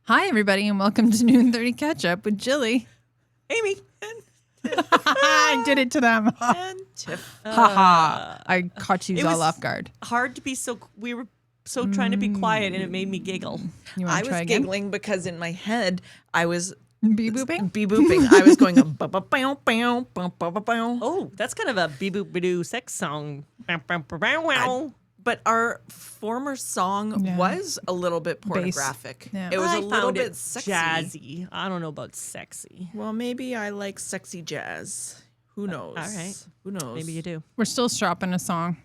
Hi, everybody, and welcome to Noon 30 Catch Up with Jilly. Amy. I did it to them. And Tiff. Haha. I caught you It all was off guard. hard to be we were so trying to be quiet and it made me giggle. You I want to was try again? giggling because in my head I was Bee booping? booping. I was going ba-ba-bow-bow-bow-bow-bow. Oh, that's kind of a bee-boop-ba-doo sex song. But our former song Yeah. was a little bit pornographic. Yeah. It was I a little found bit it sexy. jazzy. I don't know about sexy. Well, maybe I like sexy jazz. Who knows? all right. Who knows? Maybe you do. We're still shopping a song.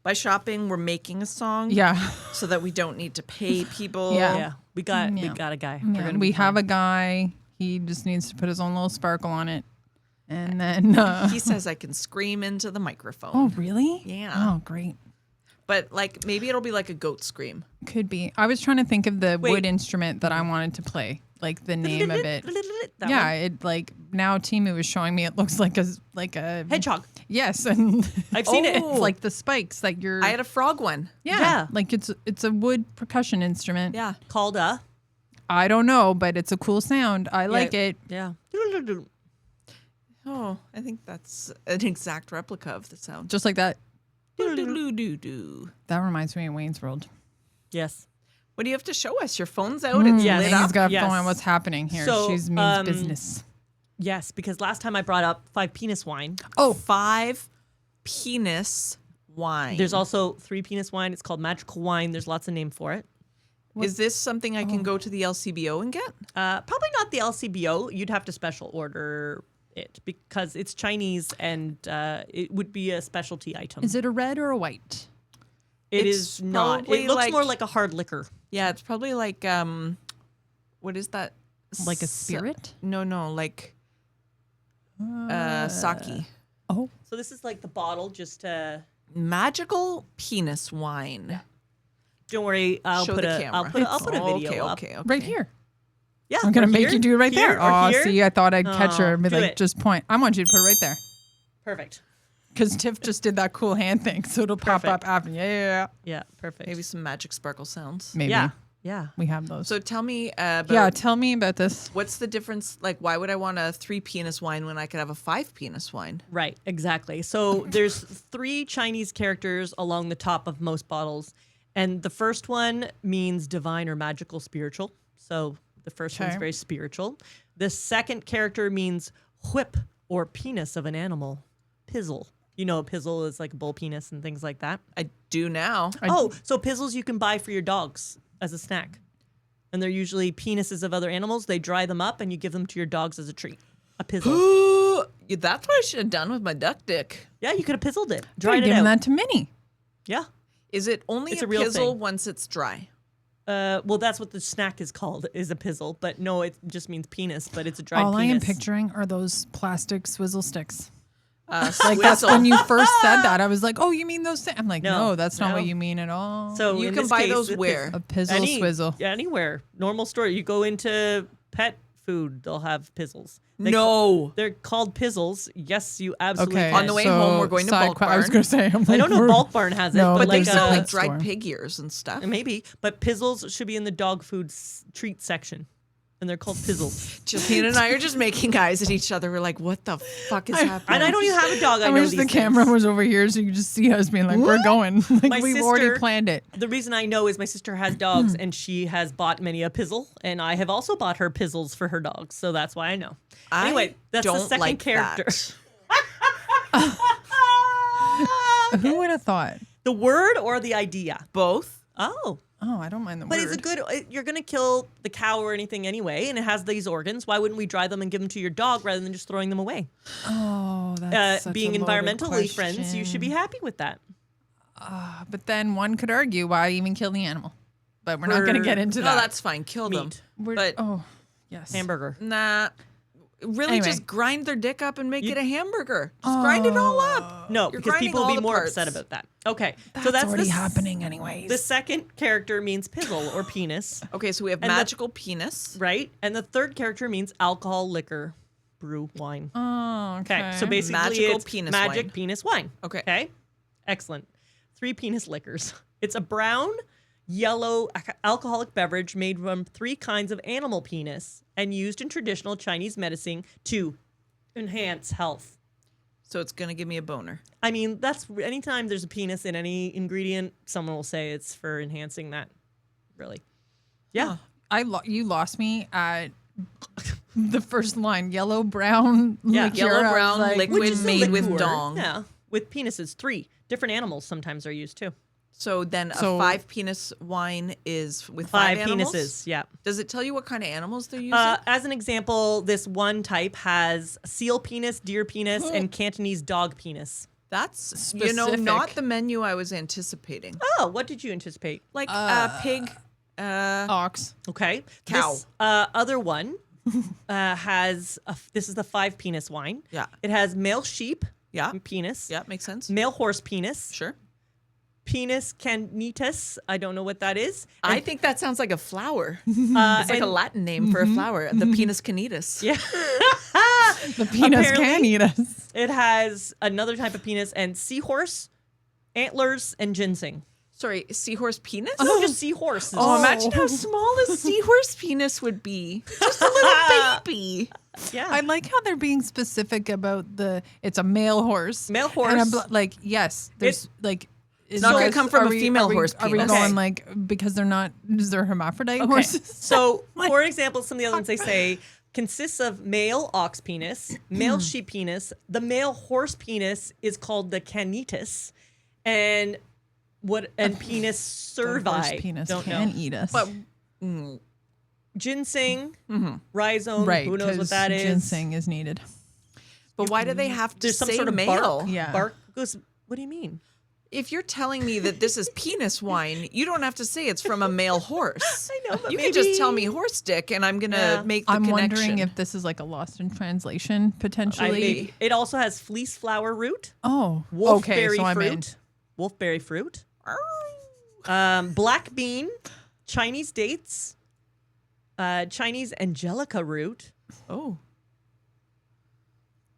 By shopping, we're making a song. Yeah. So that we don't need to pay people. Yeah. Yeah, we got a guy. We're Yeah, gonna we be have fine. a guy. He just needs to put his own little sparkle on it. And then... He says I can scream into the microphone. oh, really? Yeah. Oh, great. But like maybe it'll be like a goat scream. Could be. I was trying to think of the Wait. wood instrument that I wanted to play. Like the name of it. That Yeah, one. it like now Timu was showing me it looks like a Hedgehog. Yes, and I've seen it. it's like the spikes that you're I had a frog one. Yeah. like it's a wood percussion instrument. Yeah. Called a. I don't know, but it's a cool sound. I like it. Yeah. Oh, I think that's an exact replica of the sound. Just like that. Do-do-do-do-do. That reminds me of Wayne's World. Yes. What do you have to show us? Your phone's out. It's Yes. lit He's up. got Yes. going what's happening here. So, She's means business. Yes, because last time I brought up 5 penis wine. Oh, 5 penis wine. There's also 3 penis wine. It's called magical wine. There's lots of name for it. Is this something I can go to the LCBO and get? Probably not the LCBO. You'd have to special order it because it's Chinese and it would be a specialty item. Is it a red or a white? It It's is not. probably It looks like- more like a hard liquor. Yeah, it's probably like what is that? Like a spirit? No, like sake. Oh, So this is like the bottle. Just Magical penis wine. don't worry. I'll Show put the a. camera. I'll put a video up. Okay. right here. Yeah, I'm gonna or make here, you do it right here, there. or Oh, here. see, I thought I'd catch her and be do like, it. just point. I want you to put it right there. Perfect. Because Tiff just did that cool hand thing, so it'll pop Perfect. up after. Yeah. Yeah, perfect. Maybe some magic sparkle sounds. Maybe. Yeah. We have those. So tell me about yeah, tell me about this. what's the difference? Like, why would I want a 3 penis wine when I could have a 5 penis wine? Right, exactly. So there's 3 Chinese characters along the top of most bottles. And the first one means divine or magical spiritual. So the first one's Okay. very spiritual. The second character means whip or penis of an animal. Pizzle. You know, a pizzle is like a bull penis and things like that. I do now. So pizzles you can buy for your dogs as a snack. And they're usually penises of other animals. They dry them up and you give them to your dogs as a treat. A pizzle. That's what I should have done with my duck dick. Yeah, you could have pizzled it. Try Dried it giving out. that to Minnie. Yeah. Is it only It's a a real pizzle thing. once it's dry? Well, that's what the snack is called, is a pizzle. But no, it just means penis, but it's a dried All I am penis. picturing are those plastic swizzle sticks. Like Like that's when you first said that. I was like, oh, you mean those things? I'm like, no, No, that's not no. what you mean at all. So You in can this buy case, those the where? A pizzle swizzle. Anywhere. Normal store. You go into pet food, they'll have pizzles. No. They're called pizzles. Yes, you absolutely Okay. can. On the way so home, we're going to side Bulk que- I was Barn. going to say, I'm like, I don't know we're- Bulk Barn has it, No, but But they like sell like store. dried pig ears and stuff. maybe. But pizzles should be in the dog food treat section. And they're called pizzles. Justine and I are just making eyes at each other. We're like, what the fuck is happening? And I don't even have a dog. I, I know wish these the camera things. was over here so you could just see us being like, we're going. Like My we've already sister- planned it. The reason I know is my sister has dogs and she has bought many a pizzle, and I have also bought her pizzles for her dogs, so that's why I know. Anyway, that's the don't second like character. that. Who would have thought? The word or the idea? Both. Oh. Oh, I don't mind the But word. it's a good, you're going to kill the cow or anything anyway, and it has these organs. Why wouldn't we dry them and give them to your dog rather than just throwing them away? Oh, that's such Being a loaded environmentally friends, you should be question. happy with that. But then one could argue, why even kill the animal? But we're not going to get into No, that. that's fine. Kill them. Meat. But oh, yes. Hamburger. nah. Really Anyway. just grind their dick up and make it a hamburger. Just grind it all up. No, You're because grinding people will all be the more parts. upset about that. Okay, That's so that's already the happening anyways. The second character means pizzle or penis, Okay, so we have And the- magical penis. right? And the third character means alcohol, liquor, brew, wine. oh, okay. Okay, so basically Magical it's penis magic wine. penis wine. Okay. Okay, excellent. 3 penis liquors. It's a brown, yellow alcoholic beverage made from 3 kinds of animal penis and used in traditional Chinese medicine to enhance health. So it's going to give me a boner. I mean, that's anytime there's a penis in any ingredient, someone will say it's for enhancing that. Really. Yeah. You lost me at the first line. Yellow brown liqueur. Yellow I was brown like, liquid Which is a made with liqueur. dong. Yeah. With penises, 3 different animals sometimes are used too. So then So- a 5 penis wine is with 5 animals? penises. Yeah. Does it tell you what kind of animals they're using? As an example, this one type has seal penis, deer penis, and Cantonese dog penis. That's, Specific. not the menu I was anticipating. Oh, what did you anticipate? Like pig, ox. Okay. Cow. This other one has, this is the 5 penis wine. Yeah. It has male sheep Yeah. penis, Yeah, makes sense. male horse penis, Sure. penis canitas. I don't know what that is. I think that sounds like a flower. It's like a and- Latin name for a flower, the penis canitas. Yeah. The penis Apparently- can eat us. It has another type of penis and seahorse, antlers, and ginseng. Sorry, seahorse penis? No, just seahorse. Oh, imagine how small a seahorse penis would be. Just a little baby. Yeah. I like how they're being specific about it's a male horse. Male And horse. like, yes, there's like. It's not gonna come from a female horse Are we penis. going Okay. like because they're not? Is there hermaphrodite Okay. horses? So, for example, some of the other ones they say consists of male ox penis, male sheep penis. The male horse penis is called the canitas, and penis The horse cervi. penis Don't can know. eat us. But Ginseng, rhizome. right, Who knows what 'cause that is? ginseng is needed. why do they have to There's some say sort of male? bark. Yeah. Bark goes. What do you mean? If you're telling me that this is penis wine, you don't have to say it's from a male horse. I know, but You can just maybe- tell me horse dick, and I'm gonna Yeah. make the I'm connection. wondering if this is like a lost in translation potentially. Maybe. It also has fleece flower root, Oh, wolfberry okay, so I'm in. fruit, wolfberry fruit, black bean, Chinese dates, Chinese angelica root. Oh,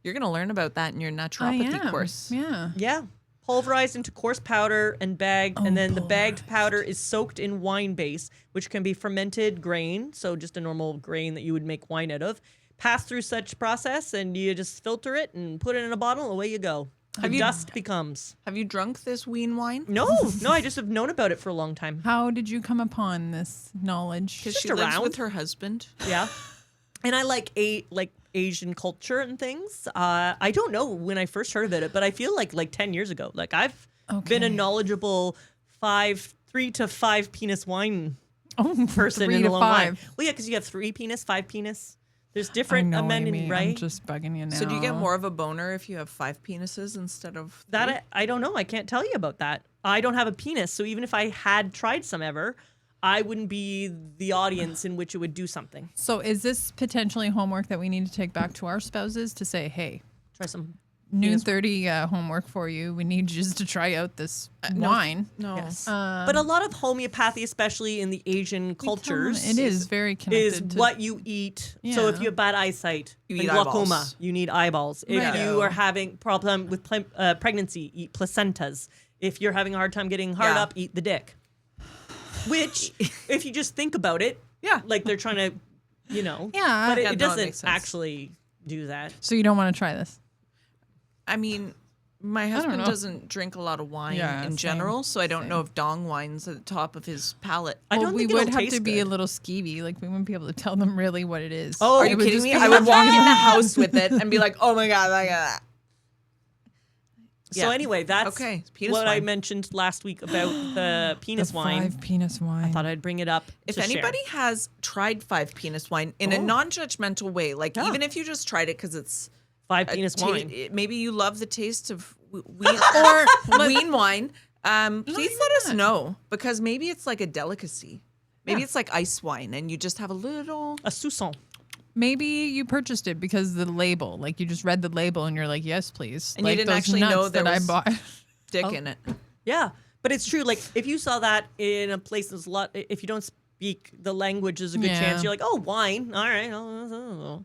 you're gonna learn about that in your I naturopathy am. course. Yeah. Yeah. Pulverized into coarse powder and bagged, and then the bagged powder is soaked in wine base, which can be fermented grain, so just a normal grain that you would make wine out of. Pass through such process, and you just filter it and put it in a bottle. Away you go. The dust becomes. Have you drunk this ween wine? No, I just have known about it for a long time. How did you come upon this knowledge? Because Just she lives around. with her husband. Yeah, and I like Asian culture and things. I don't know when I first heard about it, but I feel like 10 years ago. Like I've been a Okay. knowledgeable 3 to 5 penis wine Oh, person 3 in to a long 5. time. Well, yeah, because you have 3 penis, 5 penis. There's I different know, men, Amy, I'm right? just bugging you now. So do you get more of a boner if you have 5 penises instead of 3? That I don't know. I can't tell you about that. I don't have a penis, so even if I had tried some ever, I wouldn't be the audience in which it would do something. So is this potentially homework that we need to take back to our spouses to say, hey, Try some. noon 30 homework for you. We need you just to try out this wine. No. Yes. But a lot of homeopathy, especially in the Asian cultures, It is very connected is to what you eat. So if Yeah. you have bad eyesight, You like eat glaucoma, eyeballs. you need eyeballs. If Right. you are having problem with pregnancy, eat placentas. If you're having a hard time getting hard Yeah. up, eat the dick. Which, if you just think about it, Yeah. like they're trying to, Yeah. but it, Yeah, it no, it doesn't makes sense. actually do that. So you don't want to try this? I mean, my husband know. doesn't drink a lot of wine Yeah, in same, general, so I don't know if dong wine's at the top of his palate. I Well, don't we think would it'll have taste to be a good. little skeevy. Like we wouldn't be able to tell them really what it is. Oh, Are It you would kidding just me? be I would walk in the like, house with it and be like, "Oh my god, like that." So Yeah. anyway, that's Okay, penis what I wine. mentioned last week about the penis the wine. 5 penis wine. I thought I'd bring it up. If to share. anybody has tried 5 penis wine in a non-judgmental way, like even if you just tried it because it's 5 penis wine. maybe you love the taste of ween or ween wine, please let us know, because maybe it's like a delicacy. Maybe it's like ice wine, and you just have a little. A sousson. Maybe you purchased it because of the label. Like you just read the label and you're like, yes, please. And you like didn't those actually nuts know there that was- I bought. Dick in it. Yeah, but it's true. Like if you saw that in a place that's a lot, if you don't speak the language, there's a good Yeah. chance you're like, oh, wine. All right. Oh.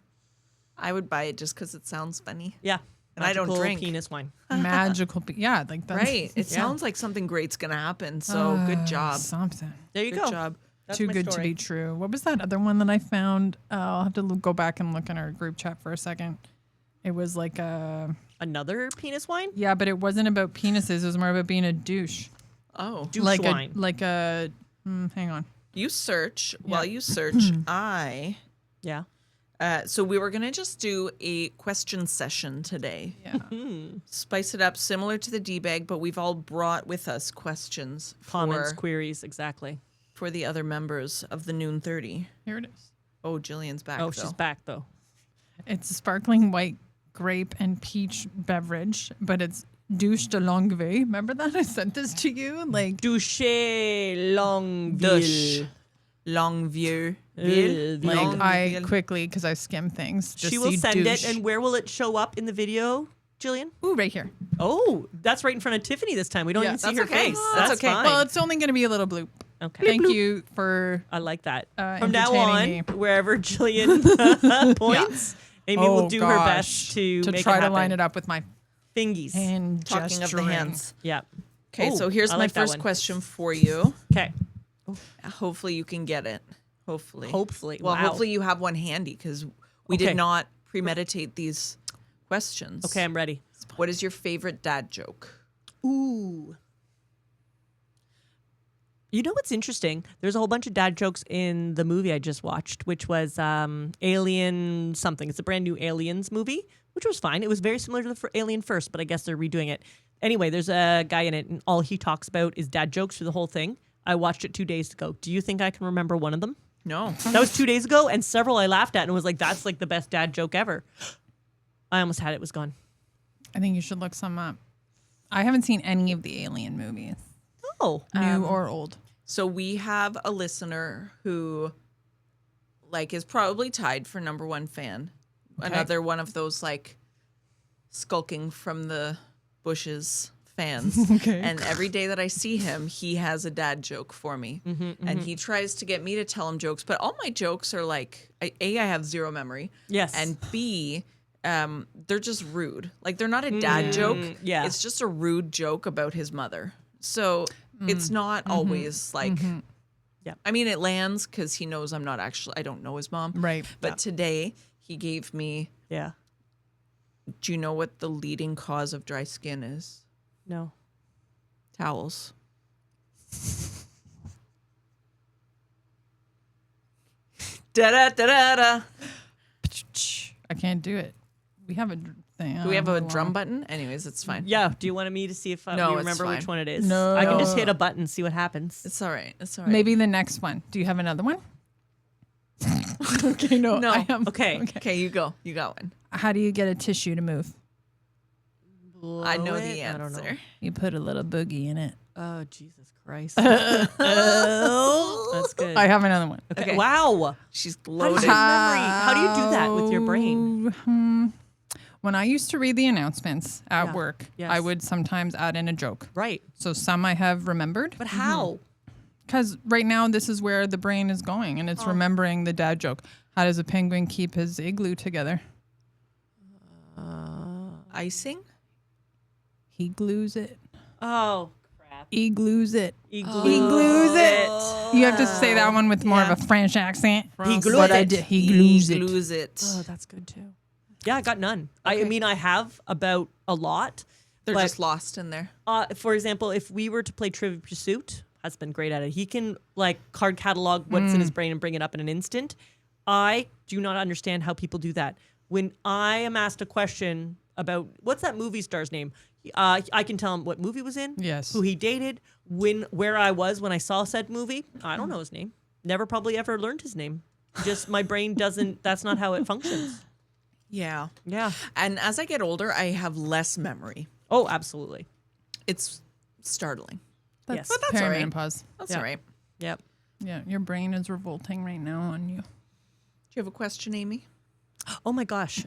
I would buy it just because it sounds funny. Yeah. And I don't Magical drink. penis wine. Magical. Yeah, like that's Right. It sounds like something great's going to happen. So good job. Something. There you Good go. job. That's Too my good story. to be true. What was that other one that I found? I'll have to go back and look in our group chat for a second. It was like Another penis wine? yeah, but it wasn't about penises. It was more about being a douche. Oh. Douche like wine. hang on. You search. While you search, Yeah. So we were going to just do a question session today. Yeah. Spice it up similar to the D-bag, but we've all brought with us questions Comments, for, queries, exactly. for the other members of the Noon 30. Here it is. Oh, Jillian's back, Oh, though. she's back, though. It's a sparkling white grape and peach beverage, but it's douche de longue vie. Remember that I sent this to you? Like Douche Longueville. Douche. Longview. Ville. like I Longueville. quickly because I skim things. Just She will see send douche. it, and where will it show up in the video, Jillian? Ooh, right here. Oh, that's right in front of Tiffany this time. We don't Yeah, even see that's her okay. face. That's That's okay. fine. Well, it's only going to be a little bloop. okay. Thank you for. I like that. Uh, From now on, entertaining wherever Jillian points, Amy will do her best to make try it to happen. line it up with my Fingies. hand Talking of the gesturing. hands. Yeah. Okay, Oh, so here's I my like that first one. question for you. Okay. Hopefully you can get it. Hopefully. Hopefully. Well, Wow. hopefully you have one handy because we Okay. did not premeditate these questions. Okay, I'm ready. What is your favorite dad joke? Ooh. You know what's interesting? There's a whole bunch of dad jokes in the movie I just watched, which was Alien something. It's a brand new Aliens movie, which was fine. It was very similar to the Alien First, but I guess they're redoing it. Anyway, there's a guy in it, and all he talks about is dad jokes for the whole thing. I watched it 2 days ago. Do you think I can remember one of them? No. That was 2 days ago, and several I laughed at and was like, that's like the best dad joke ever. I almost had it. It was gone. I think you should look some up. I haven't seen any of the Alien movies, Oh. new or old. So we have a listener who is probably tied for number one fan. Another one of those skulking from the bushes fans. Okay. And every day that I see him, he has a dad joke for me. And he tries to get me to tell him jokes, but all my jokes are I have zero memory. Yes. And B, they're just rude. They're not a dad joke. yeah. It's just a rude joke about his mother. So it's not always Yeah. I mean, it lands because he knows I don't know his mom. Right. But today he gave me, Yeah. do you know what the leading cause of dry skin is? No. Towels. Da-da-da-da-da. I can't do it. We have a thing. Do we have a drum button? Anyways, it's fine. Yeah. Do you want me to see if No, you it's remember which fine. one it is? No. I can just hit a button, see what happens. It's all right. It's all right. Maybe the next one. Do you have another one? Okay, no. No. I am. Okay. Okay, you go. You got one. How do you get a tissue to move? I know Blow the it? I don't know. answer. You put a little boogie in it. Oh, Jesus Christ. Oh, that's good. I have another one. Okay. Wow. She's How do you loaded. have memory? How do you do that with your brain? When I used to read the announcements at Yeah. work, Yes. I would sometimes add in a joke. Right. So some I have remembered. But how? Because right now, this is where the brain is going, and it's remembering the dad joke. How does a penguin keep his igloo together? Icing? He glues it. Oh, crap. He glues it. He He glues it. You have to say that one with more of a French accent. He glues But I it. did- He glues it. Glues it. Oh, that's good too. Yeah, I got none. I mean, I have about a lot. They're but, just lost in there. For example, if we were to play Trivia Pursuit, has been great at it. He can card catalog what's in his brain and bring it up in an instant. I do not understand how people do that. When I am asked a question about what's that movie star's name, I can tell him what movie was in, Yes. who he dated, where I was when I saw said movie. I don't know his name. Never probably ever learned his name. Just my brain doesn't. That's not how it functions. Yeah. Yeah. And as I get older, I have less memory. Oh, absolutely. It's startling. Yes. But that's all right. Perimenopause. That's Yeah. all right. Yep. Yeah, your brain is revolting right now on you. Do you have a question, Amy? Oh my gosh.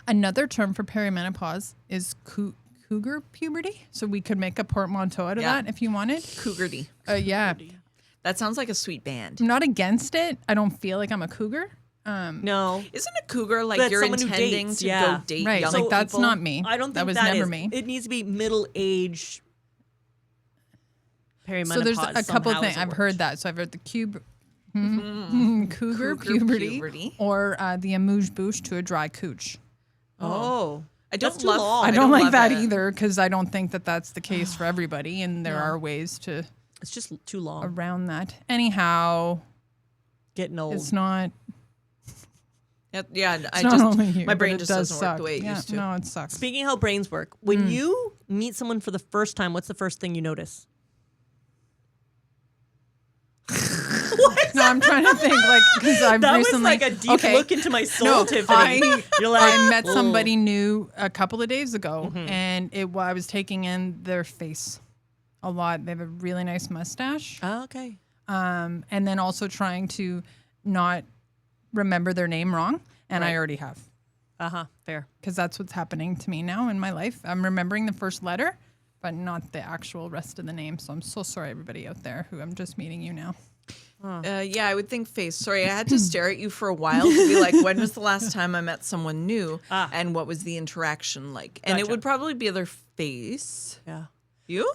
Another term for perimenopause is cougar puberty. So we could make a portmanteau out of Yeah. that if you wanted. Cougardy. Yeah. That sounds like a sweet band. I'm not against it. I don't feel like I'm a cougar. No. Isn't a cougar like That's you're someone who intending dates, to yeah. go date Right, young like that's people? not me. I don't think that was that never is. me. It needs to be middle-aged perimenopause. So there's a couple somehow things as it I've works. heard that. So I've heard the cougar puberty, or the amuse-bouche to a dry cooch. Oh. I That's don't too love. long. I don't like love that it. either because I don't think that that's the case for everybody, and there are ways to It's just too long. around that. Anyhow, Getting old. it's not. Yeah, It's I not just only you, my but brain it just does doesn't suck. work the way it used to. No, it sucks. Speaking of how brains work, when you meet someone for the first time, what's the first thing you notice? No, I'm trying to think because I've That recently was like a deep look into my soul, Tiffany. You're like, I met somebody new a couple of days ago, and I was taking in their face a lot. They have a really nice mustache, oh, okay. and then also trying to not remember their name wrong, and I already have Fair. because that's what's happening to me now in my life. I'm remembering the first letter, but not the actual rest of the name. So I'm so sorry, everybody out there who I'm just meeting you now. Yeah, I would think face. Sorry, I had to stare at you for a while to be like, when was the last time I met someone new, and what was the interaction like? And it Gotcha. would probably be their face. Yeah. You?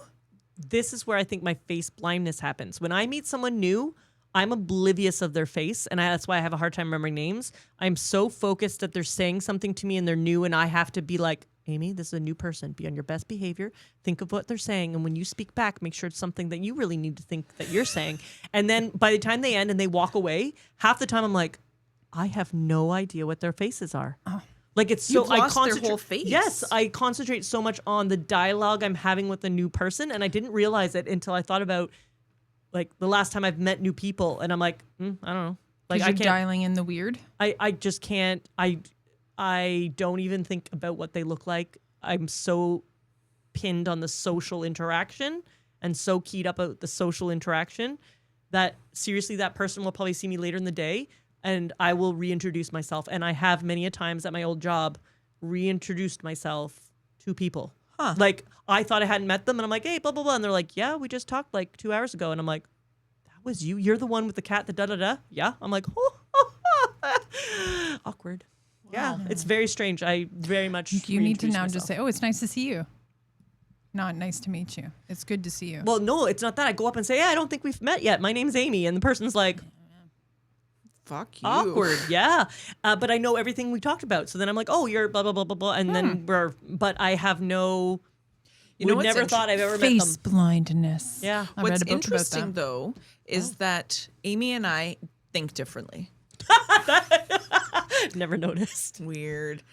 This is where I think my face blindness happens. When I meet someone new, I'm oblivious of their face, and that's why I have a hard time remembering names. I'm so focused that they're saying something to me and they're new, and I have to be like, Amy, this is a new person. Be on your best behavior. Think of what they're saying, and when you speak back, make sure it's something that you really need to think that you're saying. And then by the time they end and they walk away, half the time I'm like, I have no idea what their faces are. Like it's so You've lost their concentrate- whole face. Yes, I concentrate so much on the dialogue I'm having with a new person, and I didn't realize it until I thought about like the last time I've met new people, and I'm like, I don't know. Like Like I you're can't. dialing in the weird. I just can't. I don't even think about what they look like. I'm so pinned on the social interaction and so keyed up at the social interaction that seriously that person will probably see me later in the day and I will reintroduce myself. And I have many a times at my old job reintroduced myself to people. Like I thought I hadn't met them and I'm like, hey, blah, blah, blah. And they're like, yeah, we just talked like 2 hours ago. And I'm like, that was you. You're the one with the cat, the da-da-da. Yeah. I'm like, awkward. Yeah, it's very strange. I very much. You need to reintroduce now just myself. say, "Oh, it's nice to see you." Not nice to meet you. It's good to see you. Well, no, it's not that. I go up and say, "Yeah, I don't think we've met yet. My name's Amy," and the person's like, Fuck you. awkward. Yeah, but I know everything we talked about. So then I'm like, "Oh, you're blah blah blah blah blah," and then but I have no. You know would what's never thought I've ever met Face them. blindness. Yeah. I What's read a book interesting about that. though is that Amy and I think differently. Never noticed. Weird.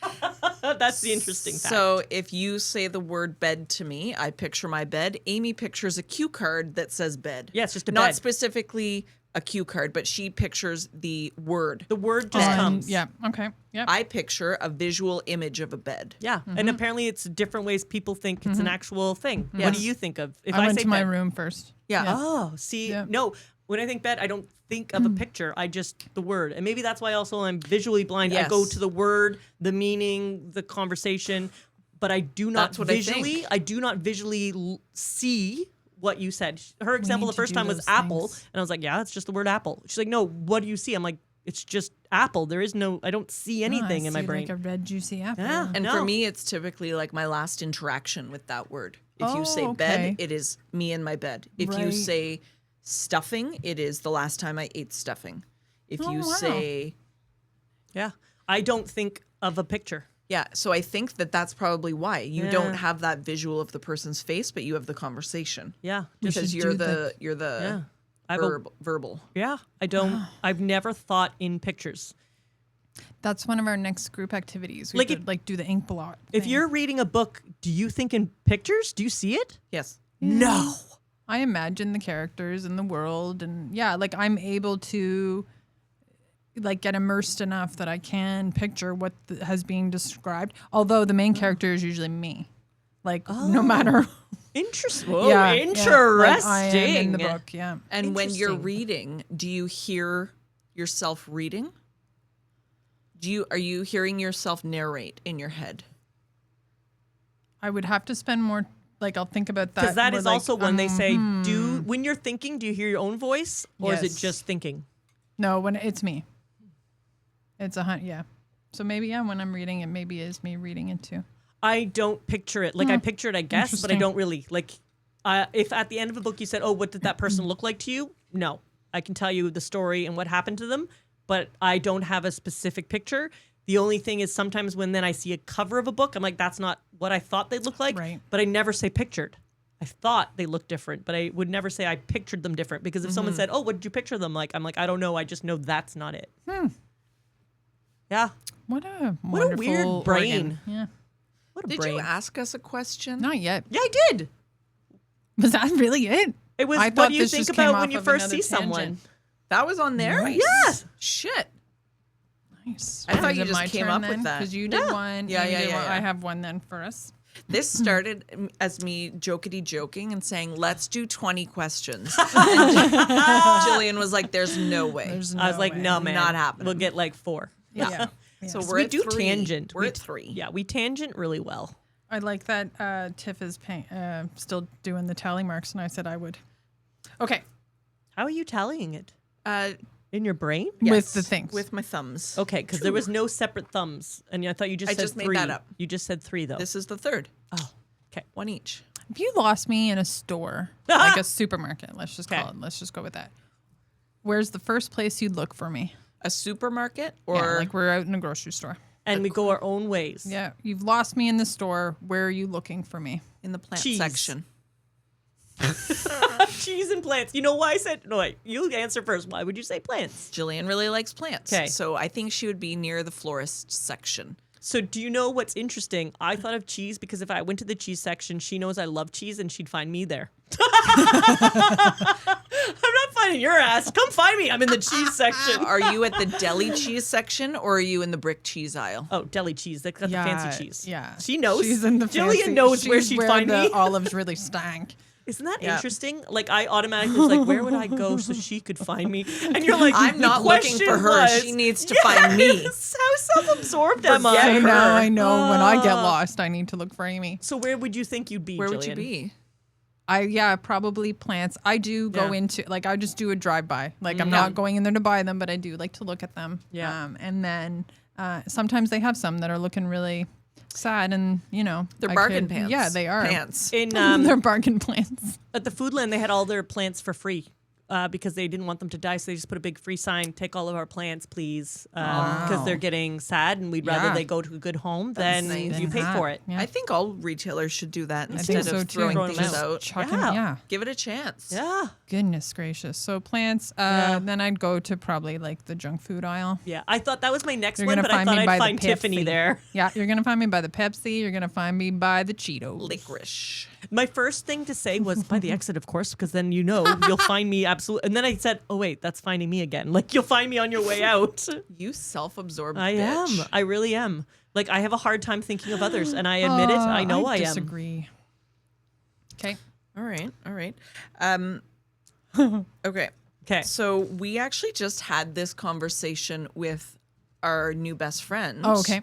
That's the interesting fact. So if you say the word bed to me, I picture my bed. Amy pictures a cue card that says bed. Yeah, it's just a Not bed. specifically a cue card, but she pictures the word. The word just comes. Yeah. Okay. Yeah. I picture a visual image of a bed. Yeah, and apparently it's different ways people think it's an actual thing. What Yes. do you think of? If I went say to my bed? room first. Yeah. Oh, see, Yeah. no. When I think bed, I don't think of a picture. I just the word, and maybe that's why also I'm visually blind. I go Yes. to the word, the meaning, the conversation, but I do not That's what I visually. think. I do not visually see what you said. Her example need the to first do time was those apple, things. and I was like, yeah, it's just the word apple. She's like, no, what do you see? I'm like, it's just apple. There is no. I don't see anything I in my see brain. like a red juicy apple. Yeah. And No. for me, it's typically like my last interaction with that word. If you say Oh, bed, okay. it is me in my bed. If you Right. say stuffing, it is the last time I ate stuffing. If Oh, you wow. say, Yeah, I don't think of a picture. yeah, so I think that that's probably why you Yeah. don't have that visual of the person's face, but you have the conversation Yeah, We because should you're do the yeah. I have a- verbal. yeah. I don't. I've never thought in pictures. That's one of our next group activities. We Like could like do the ink blot. If thing. you're reading a book, do you think in pictures? Do you see it? Yes. No. I imagine the characters and the world, and yeah, like I'm able to like get immersed enough that I can picture what has being described. Although the main character is usually me, like no matter. Interesting. yeah, interesting. like I am in the book. Yeah. And when you're Interesting. reading, do you hear yourself reading? Are you hearing yourself narrate in your head? I would have to spend more. Like I'll think about that Because that more, is like, also when they say, "Do when you're thinking, do you hear your own voice, or is it Yes. just thinking?" No, when it's me. It's yeah. So maybe, yeah, when I'm reading it, maybe it's me reading it too. I don't picture it. Like, I picture it, I guess, but I Interesting. don't really. Like, if at the end of a book you said, oh, what did that person look like to you? No. I can tell you the story and what happened to them, but I don't have a specific picture. The only thing is sometimes when then I see a cover of a book, I'm like, that's not what I thought they'd look like. Right. But I never say pictured. I thought they looked different, but I would never say I pictured them different, because if someone said, oh, what did you picture them like? I'm like, I don't know. I just know that's not it. Yeah. What a What a weird wonderful brain. organ. Yeah. What a Did brain. you ask us a question? Not yet. Yeah, I did. Was that really it? It was, I what thought do you this think just came about off when you of first another see someone? tangent. That was on there? Nice. Yeah. Shit. Nice. I thought Is you it just my came turn up with then? that. Because you did Yeah. one. Yeah, and you yeah, did yeah, one. yeah. I have one then for us. This started as me jokety joking and saying, let's do 20 questions. And Jillian was like, there's no way. There's I was like, way. no, man. Not happening. We'll get like 4. Yeah. So Yeah. we're we at do 3. tangent. We're We- at 3. Yeah, we tangent really well. I like that Tiff is still doing the tally marks, and I said I would. Okay. How are you tallying it? Uh, In your brain? With yes, the things. With my thumbs. Okay, because there was no separate thumbs. And I thought you just I said just 3. made that up. You just said 3, though. This is the 3rd. Oh, okay. 1 each. If you lost me in a store, like a supermarket, let's just call Okay. it. Let's just go with that. Where's the first place you'd look for me? A supermarket or Yeah, like we're out in a grocery store. And we go our own ways. Yeah, you've lost me in the store. Where are you looking for me? in the plant Cheese. section. Cheese and plants. You know why I said... No, wait. You answer first. Why would you say plants? Jillian really likes plants. 'Kay. So I think she would be near the florist section. So do you know what's interesting? I thought of cheese because if I went to the cheese section, she knows I love cheese and she'd find me there. I'm not finding your ass. Come find me. I'm in the cheese section. Are you at the deli cheese section or are you in the brick cheese aisle? Oh, deli cheese. They got the fancy cheese. Yeah, She knows. She's in the Jillian fancy- knows where she's she'd where find the me. olives really stank. Isn't that Yeah. interesting? Like I automatically was like, where would I go so she could find me? And you're like, I'm the not looking for question her. was- She needs to find me. Yes! How self-absorbed am I? Forget So her. now I know when I get lost, I need to look for Amy. So where would you think you'd be, Where would you Jillian? be? Probably plants. I do go Yeah. into I just do a drive by. Like I'm not going in there to buy them, but I do like to look at them. Yeah. And then sometimes they have some that are looking really sad, and They're I bargain could- pants. Yeah, they are. Pants. In They're bargain plants. at the Foodland, they had all their plants for free because they didn't want them to die. So they just put a big free sign: "Take all of our plants, please," because they're getting sad, and we'd rather Yeah. they go to a good home than nice. you pay Than for that. it. Yeah. I think all retailers should do that I instead think so of too. throwing Throwing things them out. Chucking, Yeah. yeah. Give it a chance. Yeah, Goodness gracious. So plants. Yeah. Then I'd go to probably like the junk food aisle. yeah. I thought that was my next You're one, gonna but I find thought me by I'd the find Tiffany Pepsi. there. Yeah, you're gonna find me by the Pepsi. You're gonna find me by the Cheetos. Licorice. My first thing to say was by the exit, of course, because then you'll find me absolutely. And then I said, "Oh wait, that's finding me again. Like you'll find me on your way out." You self-absorbed I bitch. am. I really am. Like I have a hard time thinking of others, and I admit it. I know I am. disagree. Okay. All right. All right. Okay. Okay. So we actually just had this conversation with our new best friend. Oh, okay.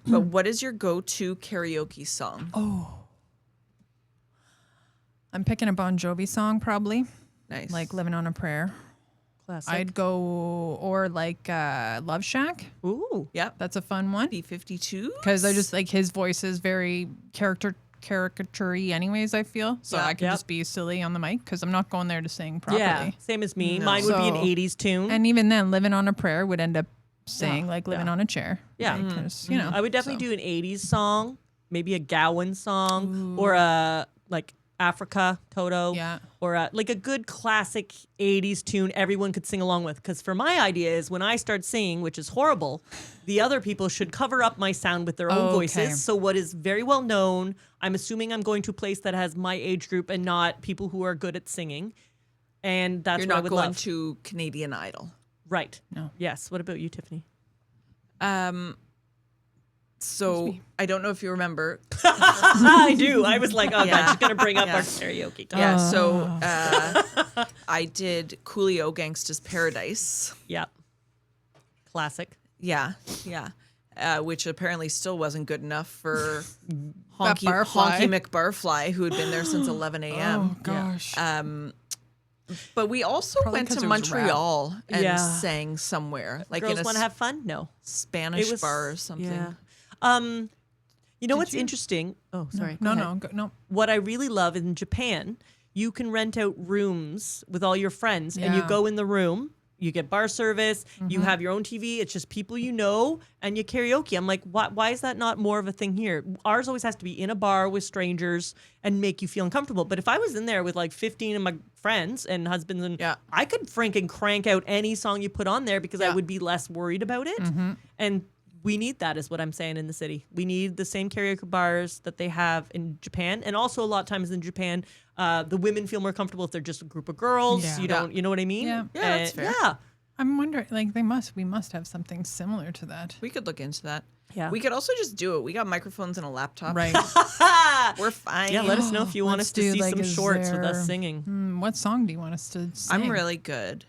But what is your go-to karaoke song? I'm picking a Bon Jovi song probably, Nice. like "Living on a Prayer." Classic. I'd go or like "Love Shack." Ooh. Yep. That's a fun one B-52. because I just like his voice is very caricature-y anyways, I feel. So Yeah. I can Yep. just be silly on the mic because I'm not going there to sing properly. Yeah. Same as me. No. Mine would be an So- 80s tune. And even then, "Living on a Prayer" would end up saying like "Living yeah. on a Chair." Yeah. Right? 'Cause, you know. I would definitely do an 80s song, maybe a Gowan song, or a like Africa, Toto. Yeah. Or like a good classic 80s tune everyone could sing along with. Because for my idea is when I start singing, which is horrible, the other people should cover up my sound with their own Okay. voices. So what is very well known, I'm assuming I'm going to a place that has my age group and not people who are good at singing. And that's You're what I not would going love. to Canadian Idol. Right. No. Yes. What about you, Tiffany? So I don't know if you remember. I do. I was like, oh, Yeah. God, she's going to bring up Yeah. our karaoke time. Yeah. So I did Coolio Gangsta's Paradise. Yeah. Classic. Yeah. Yeah. Which apparently still wasn't good enough for That Honky Barfly. McBarfly, who had been there since 11 a.m. Oh gosh. But we also Probably went 'cause to it was rap. Montreal and Yeah. sang somewhere, like Girls in want a to have fun? No. Spanish bar or something. Yeah. You know what's interesting? Oh, sorry. No, go ahead. no. What I really love in Japan, you can rent out rooms with all your friends and you Yeah. go in the room, you get bar service, Mm-hmm. you have your own TV, it's just people you know, and you karaoke. I'm like, why is that not more of a thing here? Ours always has to be in a bar with strangers and make you feel uncomfortable. But if I was in there with like 15 of my friends and husbands, and Yeah. I could frank crank out any song you put on there because I Yeah. would be less worried about it. And we need that, is what I'm saying, in the city. We need the same karaoke bars that they have in Japan. And also a lot of times in Japan, the women feel more comfortable if they're just a group of girls. Yeah. You know what I mean? Yeah. Yeah, that's fair. Yeah. I'm wondering, like, we must have something similar to that. We could look into that. Yeah. We could also just do it. We got microphones and a laptop. Right. We're fine. Yeah, let us know if you want Let's us to do, see like, some is shorts with there- us singing. What song do you want us to sing? I'm really good.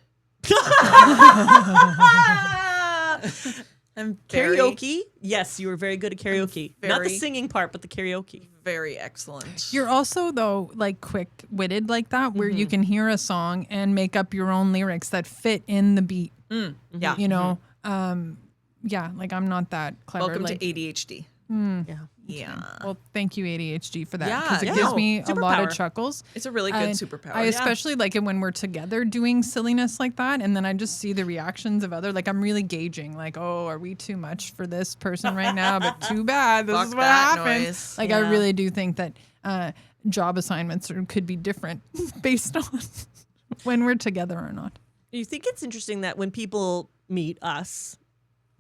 I'm very, Karaoke? Yes, you were very good at karaoke. Not the very- singing part, but the karaoke. very excellent. You're also, though, like quick-witted like that, where you can hear a song and make up your own lyrics that fit in the beat. Yeah. You know, yeah, like I'm not that clever. Welcome like, to ADHD. Yeah. Yeah. Well, thank you ADHD for that, Yeah, because it yeah. gives me a lot of Superpower. chuckles. It's a really good And superpower. I especially like it when we're together doing silliness like that, and then I just see the reactions of other. Like I'm really gauging, like, oh, are we too much for this person right now? But too bad. This Fuck is what that happens. noise. Like I Yeah. really do think that job assignments could be different based on when we're together or not. You think it's interesting that when people meet us,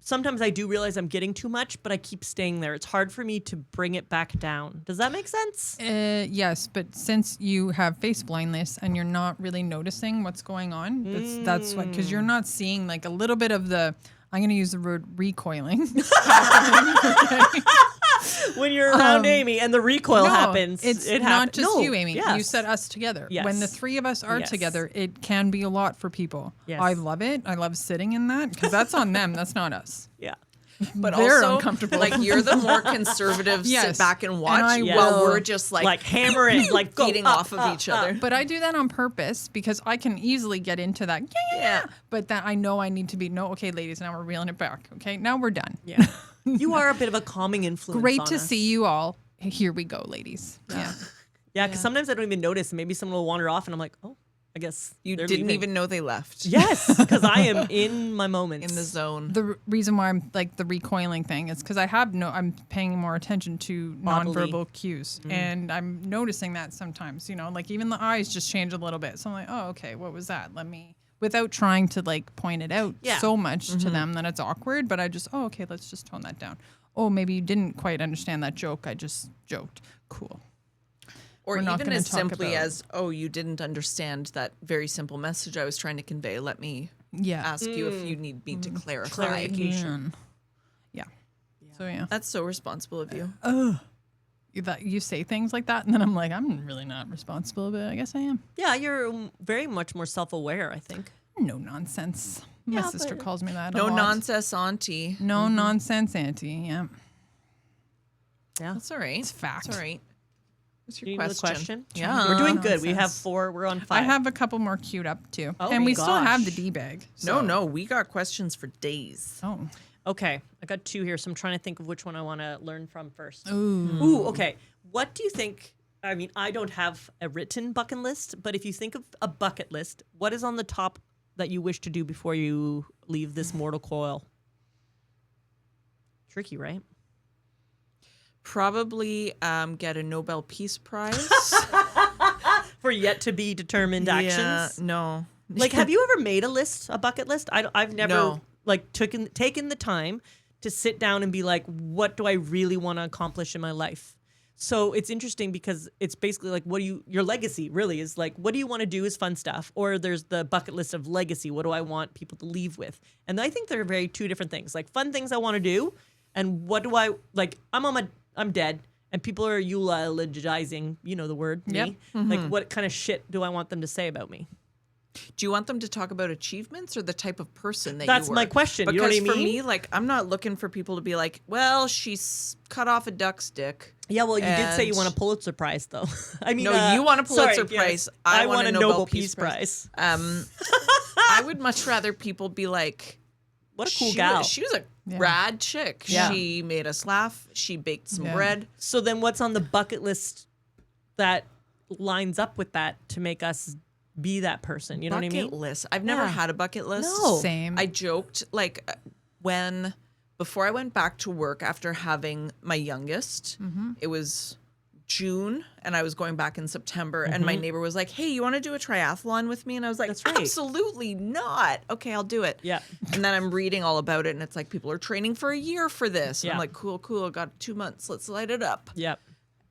sometimes I do realize I'm getting too much, but I keep staying there. It's hard for me to bring it back down. Does that make sense? Yes, but since you have face blindness and you're not really noticing what's going on, that's what, because you're not seeing like a little bit of the. I'm going to use the word recoiling. When you're around Amy and the recoil happens, It's it not happens. just No, you, Amy. You yes. said us together. Yes. When the three of us are Yes. together, it can be a lot for people. Yes. I love it. I love sitting in that because that's on them. That's not us. Yeah. but They're also, uncomfortable. like, you're the more conservative Yes. sit back and watch I while will- we're just Like hammer it, like go feeding up, off of up, each other. But I do that on purpose because I can easily get into that. Yeah. But that I know I need to be, no, okay, ladies, now we're reeling it back. Okay, now we're done. Yeah. You are a bit of a calming influence. Great on to us. see you all. Here we go, ladies. Yeah. Yeah, because sometimes I don't even notice. Maybe someone will wander off, and I'm like, oh, I guess You they're didn't leaving. even know they left. Yes, because I am in my moments. In the zone. The reason why I'm like the recoiling thing is because I'm paying more attention to Bodily. nonverbal cues, and I'm noticing that sometimes. You know, like even the eyes just change a little bit. So I'm like, oh, okay, what was that? Let me, without trying to like point it out Yeah. so much to them that it's awkward. But I just, oh, okay, let's just tone that down. Oh, maybe you didn't quite understand that joke. I just joked. Cool. Or We're not even gonna as talk simply about- as, oh, you didn't understand that very simple message I was trying to convey. Let me Yeah. ask you if you need me to clarify. Clarification. Yeah. So yeah. That's so responsible of you. That you say things like that, and then I'm like, I'm really not responsible, but I guess I am. Yeah, you're very much more self-aware, I think. No nonsense. My Yeah, sister but- calls me that. a No lot. nonsense, auntie. No nonsense, auntie. Yeah. Yeah. That's all right. It's fact. That's all right. What's Do your you know the question? Yeah. We're doing good. We have Nonsense. 4. We're on 5. I have a couple more queued up too, Oh and we my still have the gosh. D bag. No, we got questions for days. Oh. Okay, I got 2 here, so I'm trying to think of which one I want to learn from first. Ooh. Okay. What do you think? I mean, I don't have a written bucket list, but if you think of a bucket list, what is on the top that you wish to do before you leave this mortal coil? Tricky, right? Probably get a Nobel Peace Prize. For yet to be determined Yeah, actions. no. Like, have you ever made a bucket list? I've never No. like taken the time to sit down and be like, what do I really want to accomplish in my life? So it's interesting because it's basically like, your legacy really is like, what do you want to do is fun stuff. Or there's the bucket list of legacy. What do I want people to leave with? And I think they're very two different things. Like fun things I want to do. And what do I like? I'm dead. And people are eulogizing, you know the word, Yep. me. Like, what kind of shit do I want them to say about me? Do you want them to talk about achievements or the type of person that That's you were? my question. You know Because what I for mean? me, like, I'm not looking for people to be like, well, she's cut off a duck's dick. Yeah, well, you did say you And- want a Pulitzer Prize, though. I mean, No, you want a Pulitzer sorry, Prize. Yes. I want want a a Nobel Peace Prize. I would much rather people be like, What a cool gal. She was a rad chick. Yeah. She made us laugh. She baked some Yeah. bread. So then what's on the bucket list that lines up with that to make us be that person? You know Bucket what I mean? list. I've never Yeah. had a bucket list. No. Same. I joked like before I went back to work after having my youngest, it was June and I was going back in September and my neighbor was like, hey, you want to do a triathlon with me? And I was like, That's right. absolutely not. Okay, I'll do it. Yeah. And then I'm reading all about it and it's like people are training for a year for this. And Yeah. I'm like, cool. Got 2 months. Let's light it up. Yep.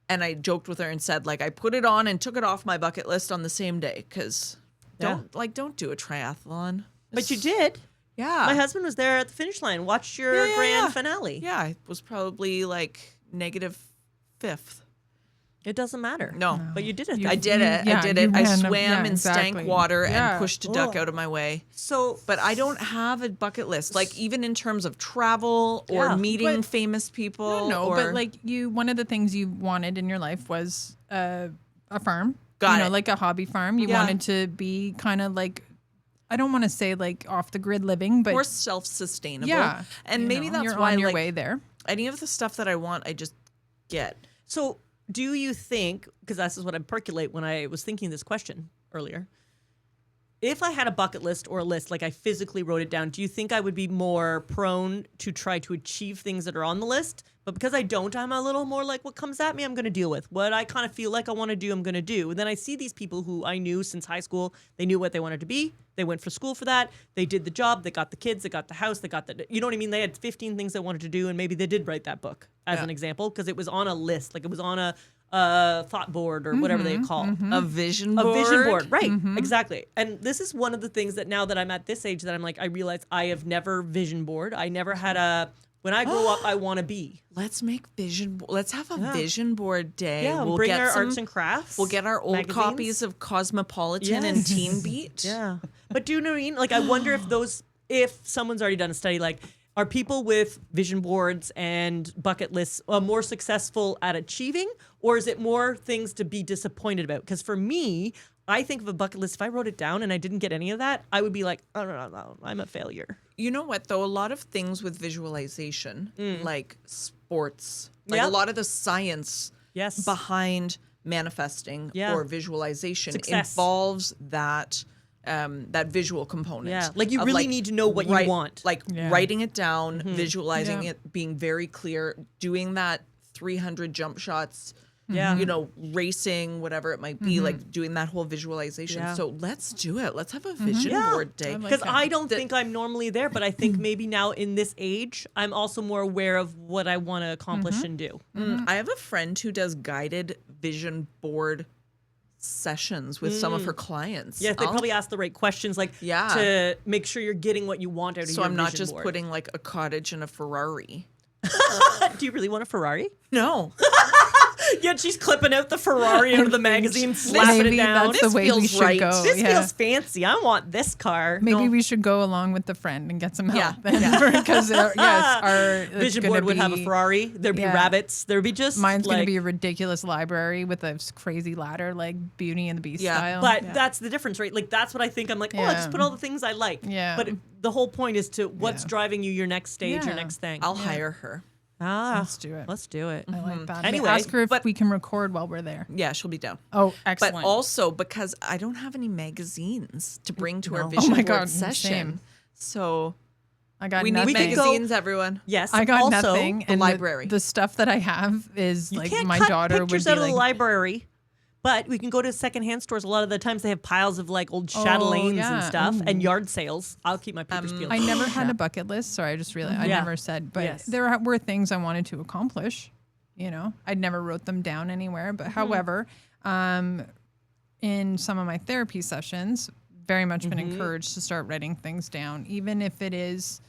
And I joked with her and said, like, I put it on and took it off my bucket list on the same day because don't do a triathlon. But you did. Yeah. My husband was there at the finish line, watched your Yeah, grand finale. Yeah, I was probably like -5th. It doesn't matter. No. But you did it. You- though. I did it. yeah, I did you it. I ran swam yeah, in exactly. stank water Yeah. and pushed a duck Ugh. out of my way. So But I don't have a bucket list. Like even in terms of travel or Yeah. meeting But- famous people. No, or, but like one of the things you wanted in your life was a farm. Got you know, it. like a hobby farm. You Yeah. wanted to be kind of like, I don't want to say like off the grid living, but more self-sustainable. yeah. And you maybe know, that's you're why on your like, way there. any of the stuff that I want, I just get. So, do you think, because this is what I percolate when I was thinking this question earlier, if I had a bucket list or a list, like I physically wrote it down, do you think I would be more prone to try to achieve things that are on the list? But because I don't, I'm a little more like what comes at me, I'm going to deal with. What I kind of feel like I want to do, I'm going to do. And then I see these people who I knew since high school, they knew what they wanted to be. They went for school for that. They did the job. They got the kids. They got the house. They got the, you know what I mean? They had 15 things they wanted to do. And maybe they did write that book as an example because it was on a list. Like it was on a thought board or whatever they call A vision a board. vision board, right? Exactly. And this is one of the things that now that I'm at this age that I'm like, I realize I have never vision board. I never had a. When I grow up, I want to be. Let's make let's have a vision board day. Yeah, we'll bring get our some, arts and crafts. We'll get our old magazines. copies of Cosmopolitan and Yes. Teen Beat. Yeah, but do you know what I mean? Like, I wonder if someone's already done a study, like, are people with vision boards and bucket lists more successful at achieving, or is it more things to be disappointed about? Because for me, I think of a bucket list. If I wrote it down and I didn't get any of that, I would be like, oh, no, I'm a failure. You know what, though? A lot of things with visualization, like sports, like Yeah. a lot of the science Yes. behind manifesting Yeah. or visualization Success. involves that visual component. Yeah, like you of, really need to know what you want. Like Yeah. writing it down, visualizing Yeah. it, being very clear, doing that 300 jump shots. Yeah. You know, racing, whatever it might be, like doing that whole visualization. Yeah. So let's do it. Let's have a vision Yeah. board day. like Because that. I don't think I'm normally there, but I think maybe now in this age, I'm also more aware of what I want to accomplish and do. I have a friend who does guided vision board sessions with some of her clients. Yeah, they I'll- probably ask the right questions, like Yeah. to make sure you're getting what you want out of So your I'm not vision just board. putting like a cottage and a Ferrari. Do you really want a Ferrari? No. Yeah, she's clipping out the Ferrari out of the magazine, slapping Maybe it down. that's the This way we feels should right. go. This yeah. feels fancy. I want this car. Maybe No. we should go along with the friend and get some help. Yeah. Then, because our Vision board would have a Ferrari. There'd be Yeah. rabbits. There'd be just Mine's like, gonna be a ridiculous library with a crazy ladder, like Beauty and the Beast Yeah, style. But Yeah. that's the difference, right? Like that's what I think. I'm like, oh, I just Yeah. put all the things I like. Yeah. But the whole point is to what's Yeah. driving you your next stage, your Yeah. next thing. I'll hire her. Let's do it. Let's do it. I like that. Anyway, ask her if but- we can record while we're there. Yeah, she'll be down. Oh, But excellent. also because I don't have any magazines to bring to our No. vision Oh my board God, session. same. So I got we need nothing. can go- magazines, everyone. Yes. I got also, nothing. the and library. The stuff that I have is You like can't my cut daughter would pictures be out of like, the library, but we can go to secondhand stores. A lot of the times they have piles of like old chatelaines yeah. and stuff and yard sales. I'll keep my papers peeled. I never had a bucket list. Sorry, I just realized I Yeah. never said, but Yes. there were things I wanted to accomplish. You know, I never wrote them down anywhere. But however, in some of my therapy sessions, very much been encouraged to start writing things down, even if it is.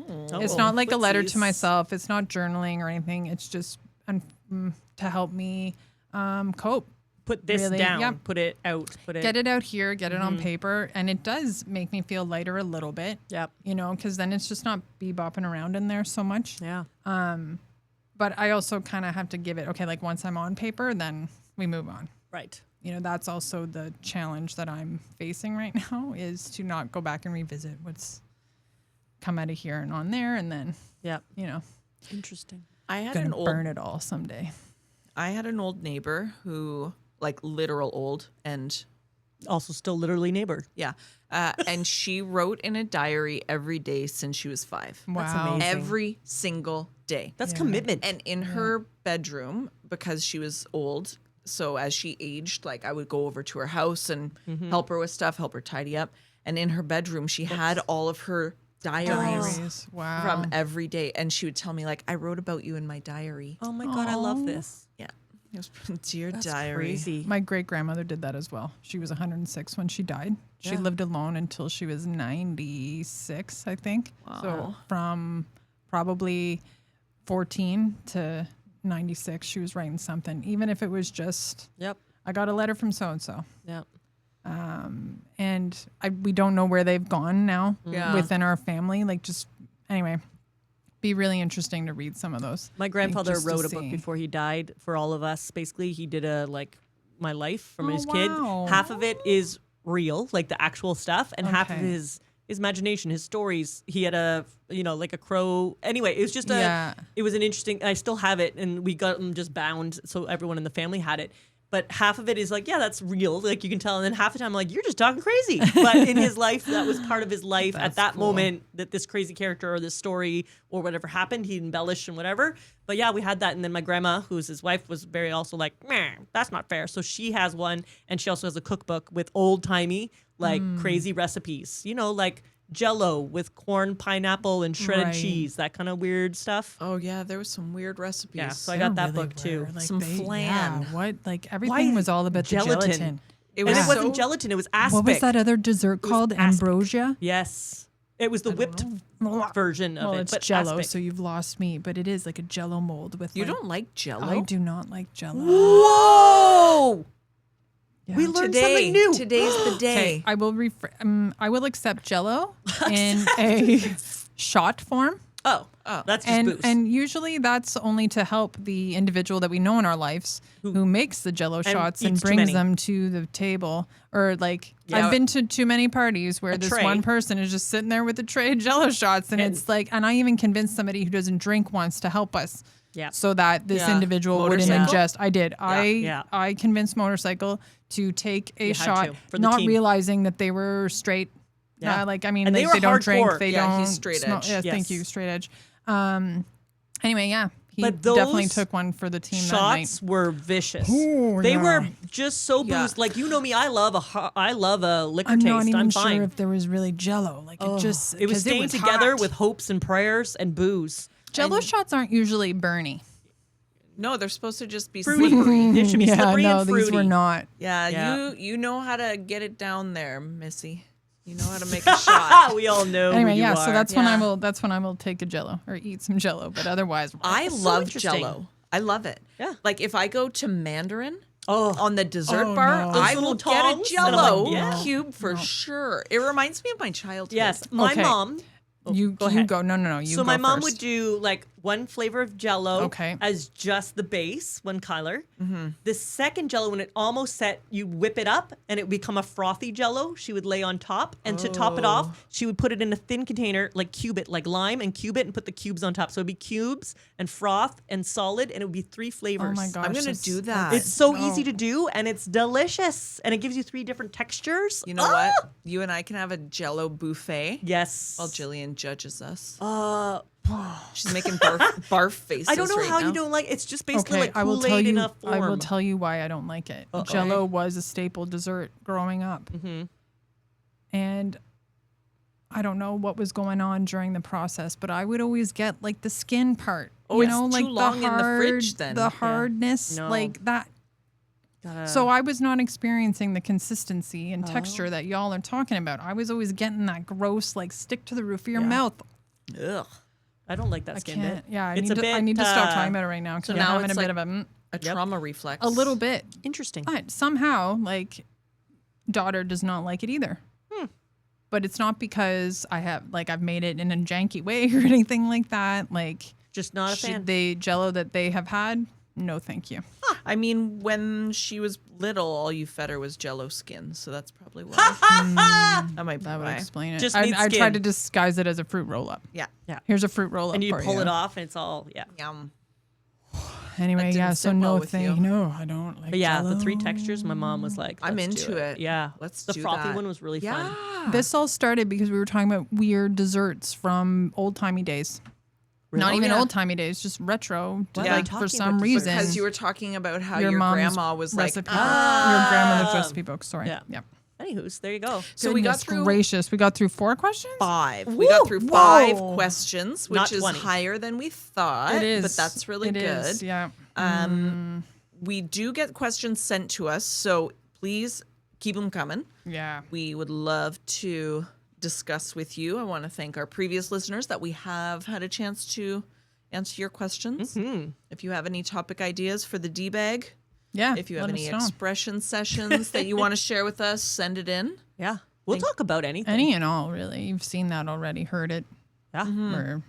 It's not like a letter to footsies. myself. It's not journaling or anything. It's just to help me cope. put this really, down, yep. put it out, put it. Get it out here, get it on paper, and it does make me feel lighter a little bit. Yep. You know, because then it's just not bebopping around in there so much. Yeah. But I also kind of have to give it, okay, like once I'm on paper, then we move on. Right. You know, that's also the challenge that I'm facing right now is to not go back and revisit what's come out of here and on there, and then, Yep. you know, Interesting. I had gonna burn it all someday. I had an old neighbor who, like, literal old, and Also, still literally neighbor. yeah, and she wrote in a diary every day since she was 5. Wow. amazing. Every single day. That's Yeah. commitment. And in her bedroom, because she was old, so as she aged, like I would go over to her house and help her with stuff, help her tidy up. And in her bedroom, she had all of her diaries Diaries. Wow. from every day. And she would tell me, like, I wrote about you in my diary. Oh my God, I love Aw. this. Yeah. It was dear That's diary. crazy. My great grandmother did that as well. She was 106 when she died. She lived alone until she was 96, I think. So Wow. from probably 14 to 96, she was writing something, even if it was just, Yep. I got a letter from so and so. Yep. And we don't know where they've gone now Yeah. within our family. Like, just anyway, be really interesting to read some of those. My grandfather just to wrote a book see. before he died for all of us. Basically, he did a my life from Oh, his kid. wow. Half of it is real, like the actual stuff, and half of Okay. his imagination, his stories. He had a like a crow. Anyway, it was just Yeah. it was an interesting. I still have it, and we got them just bound, so everyone in the family had it. But half of it is like, yeah, that's real. Like you can tell. And then half the time I'm like, you're just talking crazy. But in his life, that was part of his life at That's that cool. moment that this crazy character or this story or whatever happened, he embellished and whatever. But yeah, we had that. And then my grandma, who's his wife, was very also like, meh, that's not fair. So she has one. And she also has a cookbook with old timey, like crazy recipes, like Jell-o with corn, pineapple, and shredded Right. cheese, that kind of weird stuff. Oh, yeah. There was some weird recipes. Yeah, so I They're got that really book too. weird. Like Some flan. Yeah, what? Like everything was all about the gelatin. It And was it wasn't so- gelatin, it was aspic. What was that other dessert called? aspic. Ambrosia? Yes. It was the whipped version of Well, it. it's but Jell-o, aspic. so you've lost me. But it is like a Jell-o mold with. You like, don't like Jell-o? I do not like Jell-o. Whoa! Yeah. We learned something new. Today's the day. Okay, I will accept Jell-o in a shot form. Oh, that's just booze. And usually that's only to help the individual that we know in our lives who makes the Jell-o shots and eats too brings many. them to the table. Or like Yeah. I've been to too many parties where this tray. one person is just sitting there with a tray of Jell-o shots, and it's like, and I even convinced somebody who doesn't drink once to help us. Yeah. So that this Yeah. individual wouldn't Motorcycle? ingest. I did. Yeah. I convinced Motorcycle to take a You had shot, to, for the not team. realizing that they were straight. Yeah. Like I mean, And they like, were don't drink. hardcore. They Yeah, don't. he's straight smoke. edge. Yeah, Yes. thank you, straight edge. Anyway, yeah, he But definitely those took one for the team shots that night. were vicious. Ooh, they yeah. were just so Yeah. boozed. Like, you know me, I love a liquor I'm taste. not even I'm sure fine. if there was really Jell-o. Like it just It was 'cause staying was together hot. with hopes and prayers and booze. Jell-o shots aren't usually burny. No, they're supposed to just be Fruity. slippery. It should be yeah, slippery no, and these fruity. were not. Yeah, Yeah. you know how to get it down there, Missy. You know how to make a shot. We all know. Anyway, who you yeah, are. so that's when I Yeah. will. That's when I will take a Jell-o or eat some Jell-o. But otherwise, I That's so love interesting. Jell-o. I love it. Yeah. Like if I go to Mandarin Oh. on the dessert Oh, bar, no. I Those will little get a tongs, and I'm Jell-o like, yeah. cube for sure. It reminds me of my childhood. Yes, my Okay. mom. you go you ahead. go. No, you So go my mom first. would do like one flavor of Jell-o Okay. as just the base, one color. Mm-hmm. The second Jell-o, when it almost set, you whip it up and it would become a frothy Jell-o. She would lay on top, and to top it Oh. off, she would put it in a thin container, like cube it, like lime, and cube it, and put the cubes on top. So it'd be cubes and froth and solid, and it would be 3 flavors. Oh my gosh, I'm gonna that's- do that. It's so No. easy to do, and it's delicious, and it gives you 3 different textures. You know Ah! what? You and I can have a Jell-o buffet Yes. while Jillian judges us. Uh, She's making barf faces. I don't know right how now. you don't like. It's just basically Okay, like I will tell Kool-Aid you. in a form. I will tell you why I don't like it. Jell-o was a staple dessert growing up, and I don't know what was going on during the process, but I would always get like the skin part. Oh, you it's know, too like long the in the hard, fridge then. the Yeah. hardness, No. like that. Gotta- So I was not experiencing the consistency and Oh. texture that y'all are talking about. I was always getting that gross, like stick to the roof of your Yeah. mouth. Ugh. I don't like that I skin can't. bit. Yeah, I It's need a to. I bit, need to stop talking about it right now because so I'm now having a it's bit like- of a. a trauma reflex. A little bit. Interesting. But somehow, like, daughter does not like it either. But it's not because I've made it in a janky way or anything like that. Like, Just not a fan. the Jell-o that they have had, no thank you. I mean, when she was little, all you fed her was Jell-o skin, so that's probably why. That might be That would why. explain it. Just I needs tried skin. to disguise it as a fruit roll-up. Yeah. Here's a fruit roll-up And you for pull it off, and it's all Yum. Anyway, That yeah, didn't so sit well no with thing. you. No, I don't like But yeah, Jell-o. the 3 textures. My mom was like, I'm "Let's do into it. Yeah, Let's the do frothy that. one was really fun. Yeah. This all started because we were talking about weird desserts from old-timey days. Not Oh, even yeah. old-timey days, just retro. Why are we Like, for talking some about reason. Because you were talking about how your your mom's grandma was like, recipe, your grandmother's recipe book. Sorry. Yeah. Yep. Anywho's, there you go. So we got Goodness through gracious. We got through 4 questions? 5. We got through 5 Whoa. questions, which Not is 20. higher than we thought. It is. But that's really It good. is, yeah. We do get questions sent to us, so please keep them coming. Yeah. We would love to discuss with you. I want to thank our previous listeners that we have had a chance to answer your questions. If you have any topic ideas for the D-bag, Yeah. if you have let any us know. expression sessions that you want to share with us, send it in. Yeah, we'll talk about anything. Any and all, really. You've seen that already, heard it. Yeah, Or,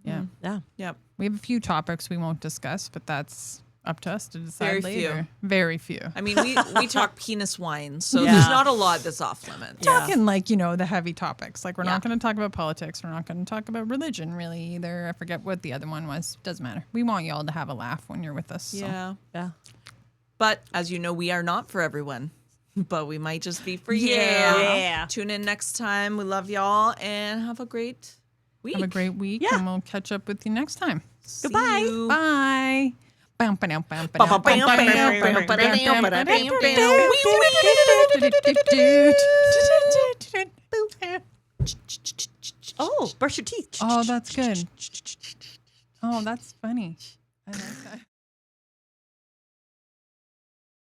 yeah. yeah. Yep. We have a few topics we won't discuss, but that's up to us to decide Very few. later. Very few. I mean, we talk penis wine, so Yeah. there's not a lot that's off limits. Yeah. Talking like, the heavy topics. Like, we're Yeah. not going to talk about politics. We're not going to talk about religion, really, either. I forget what the other one was. Doesn't matter. We want y'all to have a laugh when you're with us. So. Yeah. Yeah. But as you know, we are not for everyone, but we might just be for you. Yeah. Tune in next time. We love y'all and have a great week. Have a great week, Yeah. and we'll catch up with you next time. See Goodbye. you. Bye. Oh, brush your teeth. Oh, that's good. Oh, that's funny. I like that.